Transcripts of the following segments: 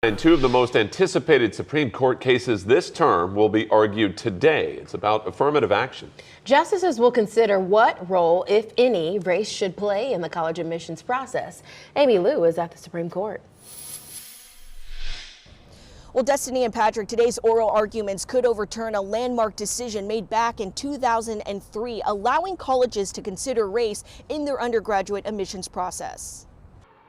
And two of the most anticipated Supreme Court cases this term will be argued today. It's about affirmative action. Justices will consider what role, if any, race should play in the college admissions process. Amy Lou is at the Supreme Court. Well, Destiny and Patrick, today's oral arguments could overturn a landmark decision made back in 2003, allowing colleges to consider race in their undergraduate admissions process.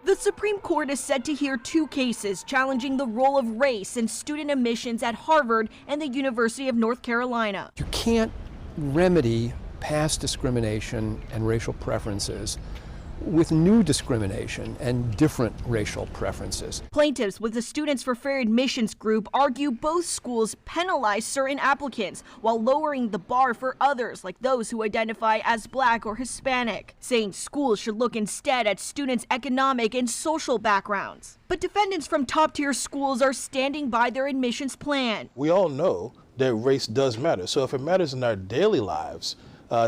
The Supreme Court is set to hear two cases challenging the role of race in student admissions at Harvard and the University of North Carolina. You can't remedy past discrimination and racial preferences with new discrimination and different racial preferences. Plaintiffs with the Students for Fair Admissions group argue both schools penalize certain applicants while lowering the bar for others, like those who identify as Black or Hispanic, saying schools should look instead at students' economic and social backgrounds. But defendants from top-tier schools are standing by their admissions plan. We all know that race does matter, so if it matters in our daily lives,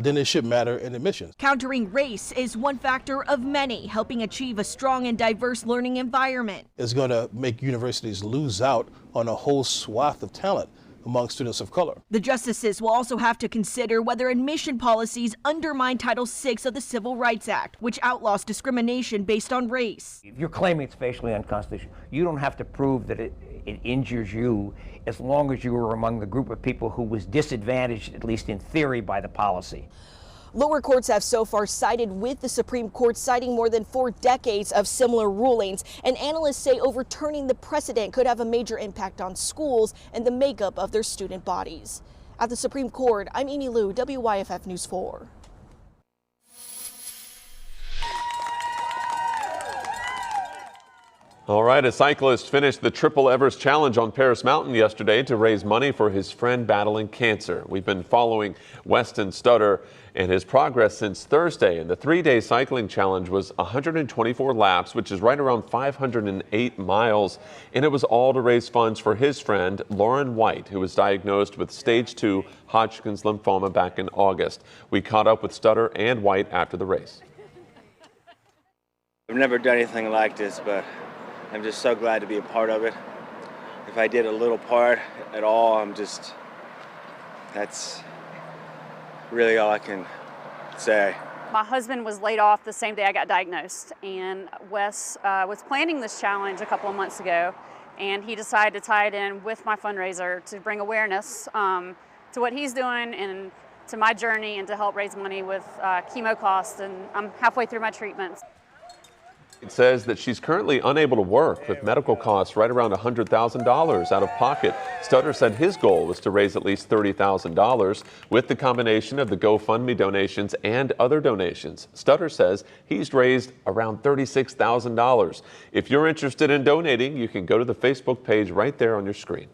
then it should matter in admissions. Countering race is one factor of many, helping achieve a strong and diverse learning environment. It's going to make universities lose out on a whole swath of talent among students of color. The justices will also have to consider whether admission policies undermine Title VI of the Civil Rights Act, which outlaws discrimination based on race. If you're claiming it's facially unconstitutional, you don't have to prove that it injures you as long as you were among the group of people who was disadvantaged, at least in theory, by the policy. Lower courts have so far sided with the Supreme Court, citing more than 4 decades of similar rulings, and analysts say overturning the precedent could have a major impact on schools and the makeup of their student bodies. At the Supreme Court, I'm Amy Lou, WYFF News 4. All right, a cyclist finished the Triple Everest Challenge on Paris Mountain yesterday to raise money for his friend battling cancer. We've been following Weston Stutter and his progress since Thursday, and the 3-day cycling challenge was 124 laps, which is right around 508 miles, and it was all to raise funds for his friend Lauren White, who was diagnosed with stage 2 Hodgkin's lymphoma back in August. We caught up with Stutter and White after the race. I've never done anything like this, but I'm just so glad to be a part of it. If I did a little part at all, that's really all I can say. My husband was laid off the same day I got diagnosed, and Wes was planning this challenge a couple of months ago, and he decided to tie it in with my fundraiser to bring awareness to what he's doing and to my journey, and to help raise money with chemo costs, and I'm halfway through my treatments. It says that she's currently unable to work with medical costs right around $100,000 out of pocket. Stutter said his goal was to raise at least $30,000 with the combination of the GoFundMe donations and other donations. Stutter says he's raised around $36,000. If you're interested in donating, you can go to the Facebook page right there on your screen.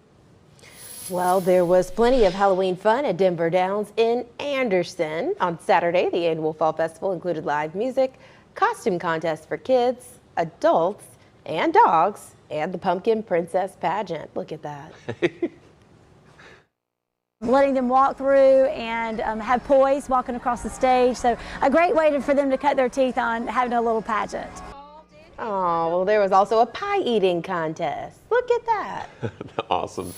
Well, there was plenty of Halloween fun at Denver Downs in Anderson. On Saturday, the annual Fall Festival included live music, costume contests for kids, adults, and dogs, and the Pumpkin Princess pageant. Look at that. Letting them walk through and have poise walking across the stage. So a great way for them to cut their teeth on having a little pageant. Oh, well, there was also a pie eating contest. Look at that. Awesome.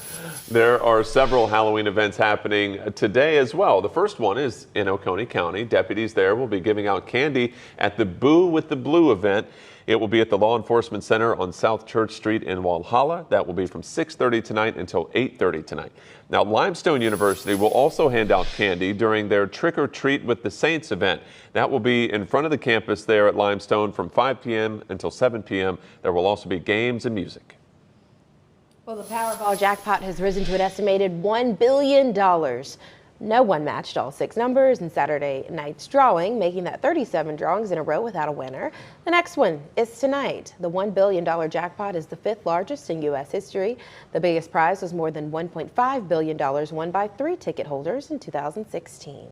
There are several Halloween events happening today as well. The first one is in Oconee County. Deputies there will be giving out candy at the Boo with the Blue event. It will be at the Law Enforcement Center on South Church Street in Walhalla. That will be from 6:30 tonight until 8:30 tonight. Now, Limestone University will also hand out candy during their Trick or Treat with the Saints event. That will be in front of the campus there at Limestone from 5 p.m. until 7 p.m. There will also be games and music. Well, the Powerball jackpot has risen to an estimated $1 billion. No one matched all 6 numbers in Saturday night's drawing, making that 37 drawings in a row without a winner. The next one is tonight. The $1 billion jackpot is the 5th largest in U.S. history. The biggest prize was more than $1.5 billion won by 3 ticket holders in 2016.